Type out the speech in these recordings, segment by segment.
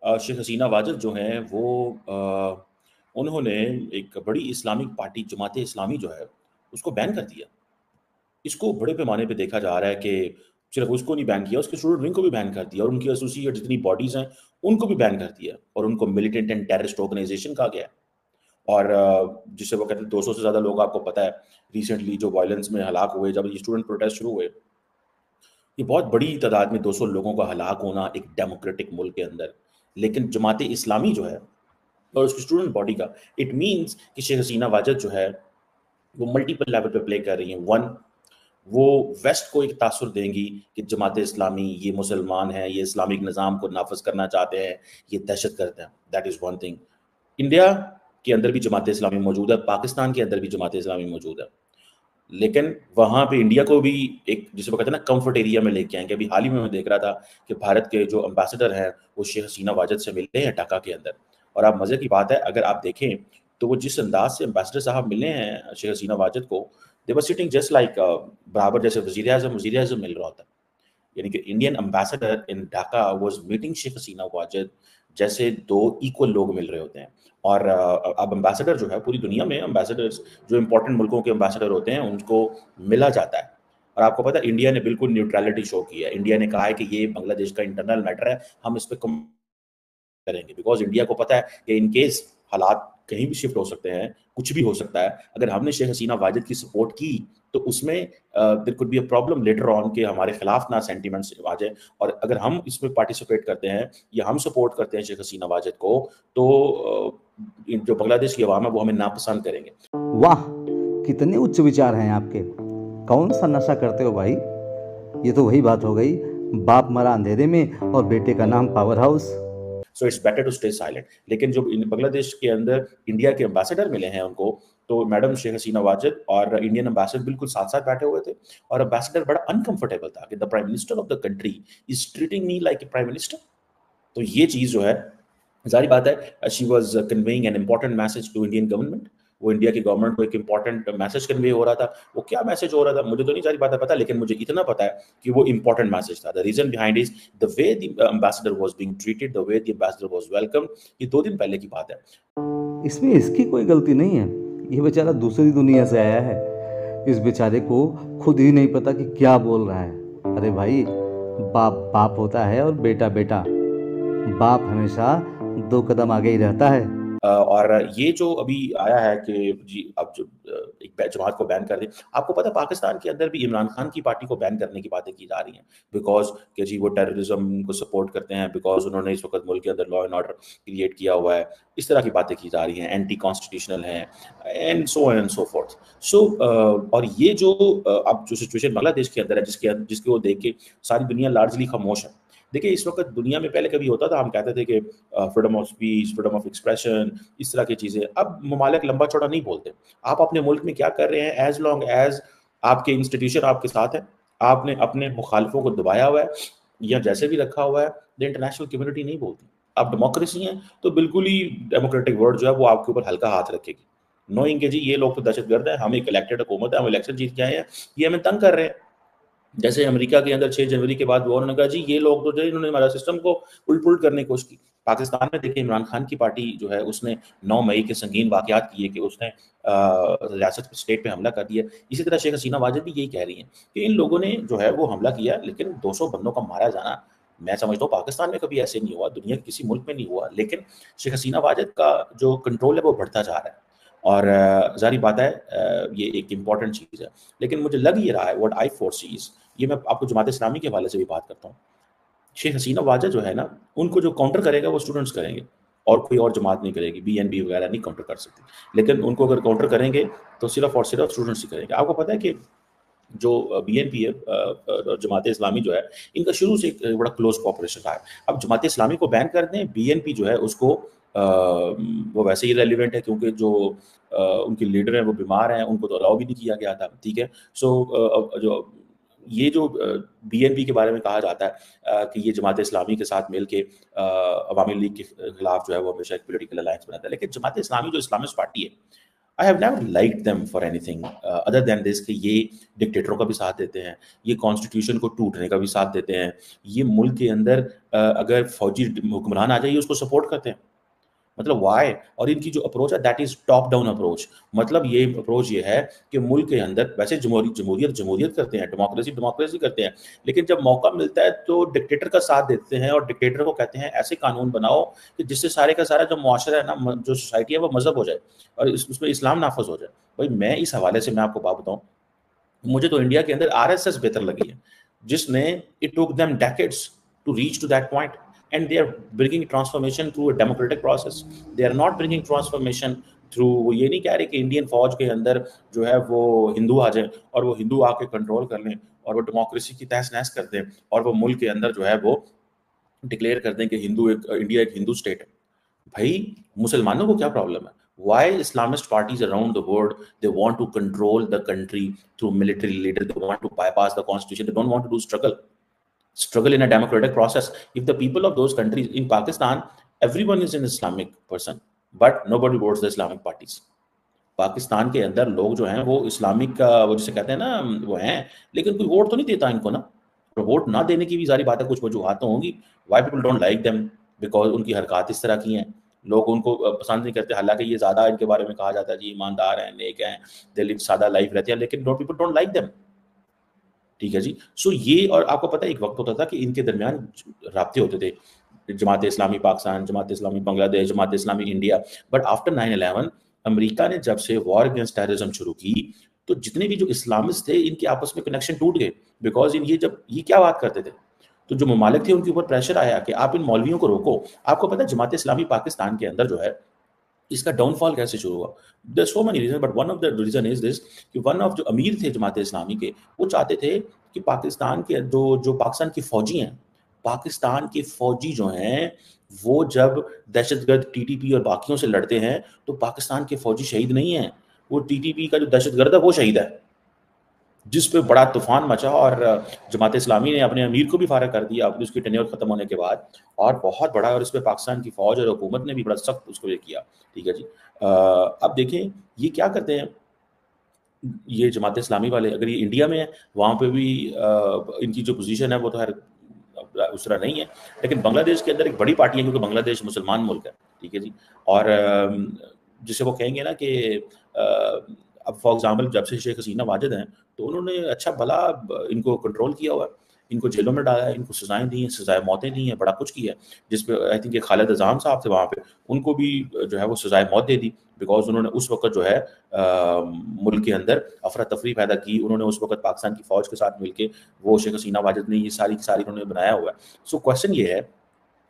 शेख हसीना वाजद जो हैं वो उन्होंने एक बड़ी इस्लामिक पार्टी जमात-ए-इस्लामी जो है, उसको बैन कर दिया। इसको बड़े पैमाने पे देखा जा रहा है कि सिर्फ उसको नहीं बैन किया, उसके स्टूडेंट विंग को भी बैन कर दिया और उनकी एसोसिएट जितनी बॉडीज़ हैं, उनको भी बैन कर दिया और उनको मिलिटेंट एंड टेररिस्ट ऑर्गनाइज़ेशन कहा गया है। और जिसे वो कहते हैं 200 से ज़्यादा लोग आपको पता है, रिसेंटली जो वायलेंस में हलाक हुए, जब ये स्टूडेंट प्रोटेस्ट शुरू हुए, ये बहुत बड़ी तादाद में 200 लोगों का हलाक होना एक डेमोक्रेटिक मुल्क के अंदर। लेकिन जमात-ए-इस्लामी जो है और उसकी स्टूडेंट बॉडी का, इट मीन्स कि शेख हसीना वाजद जो है, वो मल्टीपल लेवल पे प्ले कर रही हैं। वन, वो वेस्ट को एक तासुर देंगी कि जमात-ए-इस्लामी ये मुसलमान हैं, ये इस्लामिक निज़ाम को नाफ़िज़ करना चाहते हैं, ये दहशतगर्द हैं। That is one thing. India के अंदर भी जमात-ए-इस्लामी मौजूद है, पाकिस्तान के अंदर भी जमात-ए-इस्लामी मौजूद है। लेकिन वहाँ पे इंडिया को भी एक जिसे वो कहते हैं ना कम्फर्ट एरिया में लेके आएँगे। अभी हाल ही में मैं देख रहा था कि भारत के जो एम्बेसडर हैं, वो शेख हसीना वाजद से मिले हैं ढाका के अंदर। और आप मज़े की बात है, अगर आप देखें, तो वो जिस अंदाज़ से एम्बेसडर साहब मिले हैं शेख हसीना वाजद को, they were sitting just like बराबर जैसे वज़ीर-ए-आज़म मिल रहा होता है। यानी कि Indian ambassador in Dhaka was meeting Sheikh Hasina Wajid जैसे 2 इक्वल लोग मिल रहे होते हैं। और अब एम्बेसडर जो है पूरी दुनिया में एम्बेसडर्स जो इम्पोर्टेंट मुल्कों के एम्बेसडर होते हैं, उनको मिला जाता है। और आपको पता है इंडिया ने बिल्कुल न्यूट्रैलिटी शो की है। इंडिया ने कहा है कि ये बांग्लादेश का इंटरनल मैटर है, हम इस पे कम करेंगे बिकॉज़ इंडिया को पता है कि इन केस हालात कहीं भी शिफ्ट हो सकते हैं, कुछ भी हो सकता है। अगर हमने शेख हसीना वाजिद की सपोर्ट की, तो उसमें there could be a problem later on कि हमारे खिलाफ ना सेंटिमेंट्स आ जाए। और अगर हम इसमें पार्टिसिपेट करते हैं या हम सपोर्ट करते हैं शेख हसीना वाजिद को, तो जो बांग्लादेश की अवाम है, वो हमें नापसंद करेंगे। वाह, कितने उच्च विचार हैं आपके। कौन सा नशा करते हो भाई? ये तो वही बात हो गई, बाप मरा अंधेरे में और बेटे का नाम power house. So it's better to stay silent. लेकिन जो बांग्लादेश के अंदर इंडिया के एम्बेसडर मिले हैं उनको, तो मैडम शेख हसीना वाजिद और इंडियन एम्बेसडर बिल्कुल साथ-साथ बैठे हुए थे और एम्बेसडर बड़ा अनकंफर्टेबल था कि the prime minister of the country is treating me like a prime minister. तो ये चीज़ जो है, ज़ाहिर बात है she was conveying an important message to Indian government. वो इंडिया की गवर्नमेंट को एक इम्पोर्टेंट मैसेज कन्वे हो रहा था। वो क्या मैसेज हो रहा था मुझे तो नहीं सारी बातें पता, लेकिन मुझे इतना पता है कि वो इम्पोर्टेंट मैसेज था। The reason behind is the way the ambassador was being treated, the way the ambassador was welcomed. ये 2 दिन पहले की बात है। इसमें इसकी कोई गलती नहीं है, ये बेचारा दूसरी दुनिया से आया है। इस बेचारे को खुद ही नहीं पता कि क्या बोल रहा है। अरे भाई, बाप बाप होता है और बेटा बेटा। बाप हमेशा 2 कदम आगे ही रहता है। और ये जो अभी आया है कि जी अब जो एक जमात को बैन कर दें, आपको पता है पाकिस्तान के अंदर भी इमरान खान की पार्टी को बैन करने की बातें की जा रही हैं बिकॉज़ कि जी वो टेररिज्म को सपोर्ट करते हैं, बिकॉज़ उन्होंने इस वक़्त मुल्क के अंदर लॉ एंड ऑर्डर क्रिएट किया हुआ है। इस तरह की बातें की जा रही हैं, एंटी कॉन्स्टिट्यूशनल हैं and so on and so forth. So और ये जो अब जो सिचुएशन बांग्लादेश के अंदर है जिसको देख के सारी दुनिया लार्जली खामोश है। देखिए, इस वक़्त दुनिया में पहले कभी होता था, हम कहते थे कि freedom of speech, freedom of expression, इस तरह की चीज़ें। अब ममालिक लंबा-चौड़ा नहीं बोलते। आप अपने मुल्क में क्या कर रहे हैं, एज़ लॉन्ग एज़ आपके इंस्टीट्यूशन आपके साथ है, आपने अपने मुखालिफों को दबाया हुआ है या जैसे भी रखा हुआ है, द इंटरनेशनल कम्युनिटी नहीं बोलती। आप डेमोक्रेसी हैं, तो बिल्कुल ही डेमोक्रेटिक वर्ल्ड जो है, वो आपके ऊपर हल्का हाथ रखेगी। नोइंग कि जी ये लोग तो दहशतगर्द हैं, हम एक इलेक्टेड हुकूमत है, हम इलेक्शन जीत के आए हैं, ये हमें तंग कर रहे हैं। जैसे अमेरिका के अंदर 6 जनवरी के बाद वो उन्होंने कहा जी ये लोग तो जो इन्होंने हमारा सिस्टम को उलट-पुलट करने की कोशिश की। पाकिस्तान में देखिए इमरान खान की पार्टी जो है उसने 9 मई के संगीन वाक़यात किए कि उसने रियासत स्टेट पे हमला कर दिया। इसी तरह शेख हसीना वाजिद भी यही कह रही हैं कि इन लोगों ने जो है वो हमला किया, लेकिन 200 बंदों का मारा जाना, मैं समझता हूँ पाकिस्तान में कभी ऐसे नहीं हुआ, दुनिया के किसी मुल्क में नहीं हुआ। लेकिन शेख हसीना वाजिद का जो कंट्रोल है वो बढ़ता जा रहा है और ज़ाहिर बात है ये एक इम्पोर्टेंट चीज़ है। लेकिन मुझे लग ये रहा है व्हाट आई फोरसीज़, ये मैं आपको जमात-ए-इस्लामी के हवाले से भी बात करता हूँ। शेख हसीना वाजद जो है ना, उनको जो काउंटर करेगा वो स्टूडेंट्स करेंगे और कोई और जमात नहीं करेगी, बीएनपी वगैरह नहीं काउंटर कर सकती। लेकिन उनको अगर काउंटर करेंगे, तो सिर्फ़ और सिर्फ़ स्टूडेंट्स ही करेंगे। आपको पता है कि जो बीएनपी है जमात-ए-इस्लामी जो है, इनका शुरू से एक बड़ा क्लोज़ कोऑपरेशन रहा है। अब जमात-ए-इस्लामी को बैन कर दें, बीएनपी जो है उसको वो वैसे ही इर्रेलेवेंट है क्योंकि जो उनके लीडर हैं वो बीमार हैं, उनको तो अलाउ भी नहीं किया गया था, ठीक है? सो जो ये जो बीएनपी के बारे में कहा जाता है कि ये जमात-ए-इस्लामी के साथ मिल के अवामी लीग के खिलाफ जो है वो हमेशा एक पॉलिटिकल अलायंस बनाता है। लेकिन जमात-ए-इस्लामी जो इस्लामिस्ट पार्टी है, I have never liked them for anything other than this कि ये डिक्टेटरों का भी साथ देते हैं, ये कॉन्स्टिट्यूशन को टूटने का भी साथ देते हैं, ये मुल्क के अंदर अगर फौजी हुक्मरान आ जाइए उसको सपोर्ट करते हैं। मतलब वाई? और इनकी जो अप्रोच है that is top down approach. मतलब ये अप्रोच ये है कि मुल्क के अंदर वैसे जमहूरियत जमहूरियत करते हैं, डेमोक्रेसी डेमोक्रेसी करते हैं, लेकिन जब मौका मिलता है तो डिक्टेटर का साथ देते हैं और डिक्टेटर को कहते हैं ऐसे कानून बनाओ कि जिससे सारे का सारा जो मुआशरा है ना, जो सोसाइटी है वो मजहब हो जाए और उसमें इस्लाम नाफज हो जाए। भाई मैं इस हवाले से मैं आपको बात बताऊं, मुझे तो इंडिया के अंदर आरएसएस बेहतर लगी है, जिसने it took them decades to reach to that point and they are bringing transformation through a democratic process. They are not bringing transformation through, वो ये नहीं कह रहे कि इंडियन फौज के अंदर जो है वो हिंदू आ जाए और वो हिंदू आके कंट्रोल कर लें और वो डेमोक्रेसी की तहस नहस कर दें और वो मुल्क के अंदर जो है वो डिक्लेयर कर दें कि इंडिया एक हिंदू स्टेट है। भाई मुसलमानों को क्या प्रॉब्लम है? Why Islamist parties around the world, they want to control the country through military leader, they want to bypass the constitution, they don't want to do struggle in a democratic process. If the people of those countries, in Pakistan, everyone is an Islamic person, but nobody votes the Islamic parties. Pakistan के अंदर लोग जो हैं वो Islamic का वो जिसे कहते हैं ना वो हैं, लेकिन कोई वोट तो नहीं देता इनको ना। तो वोट ना देने की भी सारी बातें कुछ वजूहात तो होंगी। Why people don't like them? Because उनकी हरकत इस तरह की हैं, लोग उनको पसंद नहीं करते। हालांकि ये ज़्यादा इनके बारे में कहा जाता है जी ईमानदार हैं, नेक हैं, दे लिव सादा लाइफ रहती है, लेकिन पीपल डोंट लाइक देम। ठीक है जी। सो ये, और आपको पता है एक वक्त होता था कि इनके दरमियान राब्ते होते थे, Jamaat Islami Pakistan, Jamaat Islami Bangladesh, Jamaat Islami India. But after 9/11 America ने जब से वॉर अगेंस्ट टेररिज्म शुरू की, तो जितने भी जो इस्लामिस्ट थे इनके आपस में कनेक्शन टूट गए। बिकॉज इन ये क्या बात करते थे, तो जो ममालिक थे उनके ऊपर प्रेशर आया कि आप इन मौलवियों को रोको। आपको पता है जमात इस्लामी पाकिस्तान के अंदर जो है इसका डाउनफॉल कैसे शुरू हुआ? There so many reason, but one of the reason is this कि वन ऑफ जो अमीर थे जमात इस्लामी के, वो चाहते थे कि पाकिस्तान के जो पाकिस्तान की फौजी हैं, पाकिस्तान के फौजी जो हैं वो जब दहशतगर्द टीटीपी और बाकियों से लड़ते हैं तो पाकिस्तान के फौजी शहीद नहीं हैं, वो टीटीपी का जो दहशतगर्द है वो शहीद है, जिस पे बड़ा तूफान मचा और जमात इस्लामी ने अपने अमीर को भी फारग कर दिया अपनी उसकी टेन्योर खत्म होने के बाद, और बहुत बड़ा, और इस पे पाकिस्तान की फौज और हुकूमत ने भी बड़ा सख्त उसको ये किया। ठीक है जी। अब देखें ये क्या करते हैं ये जमात इस्लामी वाले, अगर ये इंडिया में है वहाँ पे भी इनकी जो पोजीशन है वो तो हर उस तरह नहीं है, लेकिन बांग्लादेश के अंदर एक बड़ी पार्टी है क्योंकि बांग्लादेश मुसलमान मुल्क है। ठीक है जी। और जिसे वो कहेंगे ना कि अब फॉर एग्जाम्पल जब से शेख हसीना वाजिद हैं तो उन्होंने अच्छा भला इनको कंट्रोल किया हुआ है, इनको जेलों में डाला है, इनको सजाएं दी हैं, सजाएं मौतें दी हैं, बड़ा कुछ किया है। जिसपे आई थिंक खालिद अज़ाम साहब थे वहाँ पे, उनको भी जो है वो सजाएं मौत दे दी बिकॉज उन्होंने उस वक्त जो है मुल्क के अंदर अफरा तफरी पैदा की। उन्होंने उस वक्त पाकिस्तान की फौज के साथ मिलकर वो शेख हसीना वाजिद ने ये सारी की सारी उन्होंने बनाया हुआ है। सो क्वेश्चन ये है,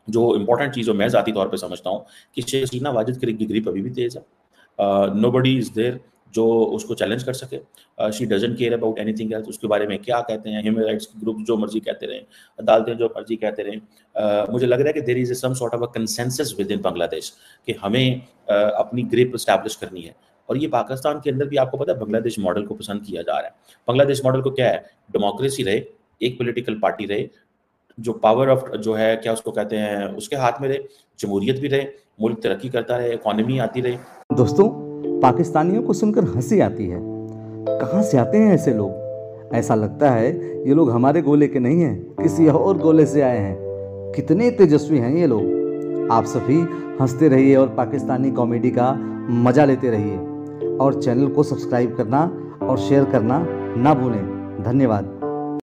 जो इंपॉर्टेंट चीज़ मैं ज़ाती तौर पर समझता हूँ कि शेख हसीना वाजिद की ग्रिप अभी भी तेज़ है। नोबडी इज़ देयर जो उसको चैलेंज कर सके। She doesn't care about anything else. उसके बारे में क्या कहते हैं ह्यूमन राइट्स ग्रुप जो मर्जी कहते रहें, अदालतें जो मर्जी कहते रहें, मुझे लग रहा है कि there is some sort of a consensus within Bangladesh कि हमें अपनी ग्रिप इस्टेब्लिश करनी है। और ये पाकिस्तान के अंदर भी आपको पता है बांग्लादेश मॉडल को पसंद किया जा रहा है। बांग्लादेश मॉडल को क्या है? डेमोक्रेसी रहे, एक पॉलिटिकल पार्टी रहे, जो पावर ऑफ जो है क्या उसको कहते हैं उसके हाथ में रहे, जमहूरियत भी रहे, मुल्क तरक्की करता रहे, इकोनॉमी आती रहे। दोस्तों, पाकिस्तानियों को सुनकर हंसी आती है। कहाँ से आते हैं ऐसे लोग? ऐसा लगता है ये लोग हमारे गोले के नहीं हैं, किसी और गोले से आए हैं। कितने तेजस्वी हैं ये लोग। आप सभी हंसते रहिए और पाकिस्तानी कॉमेडी का मज़ा लेते रहिए, और चैनल को सब्सक्राइब करना और शेयर करना ना भूलें। धन्यवाद।